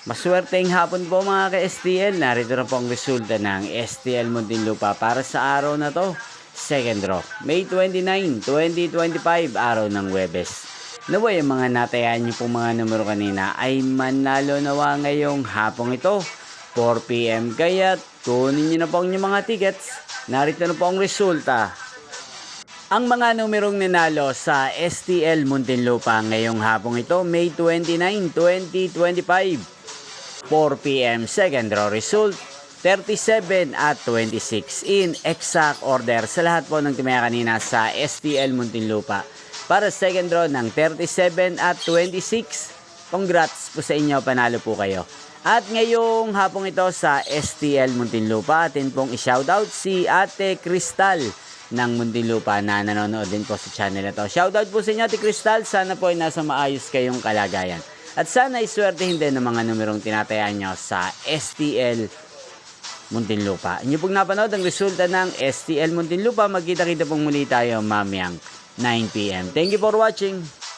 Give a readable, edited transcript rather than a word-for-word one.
Maswerteng hapon po mga ka-STL. Narito na po ang resulta ng STL Muntinlupa para sa araw na to. Second draw, May 29, 2025, araw ng Huwebes. Naway ang mga natayaan niyo pong mga numero kanina ay manalo nawa ngayong hapong ito, 4 PM. Kaya kunin niyo na po ang inyong mga tickets. Narito na po ang resulta. Ang mga numerong ninalo sa STL Muntinlupa ngayong hapong ito, May 29, 2025. 4 PM second draw result 37 at 26 in exact order sa lahat po ng tumaya kanina sa STL Muntinlupa. Para second draw ng 37 at 26, congrats po sa inyo, panalo po kayo. At ngayong hapong ito sa STL Muntinlupa, atin pong i-shoutout si Ate Cristal ng Muntinlupa na nanonood din po sa channel na to. Shoutout po sa inyo Ate Cristal, sana po ay nasa maayos kayong kalagayan. At sana iswertehin din ng mga numerong tinatayaan nyo sa STL Muntinlupa. Inyo pong napanood ang resulta ng STL Muntinlupa. Magkita-kita pong muli tayo mamayang 9 PM. Thank you for watching.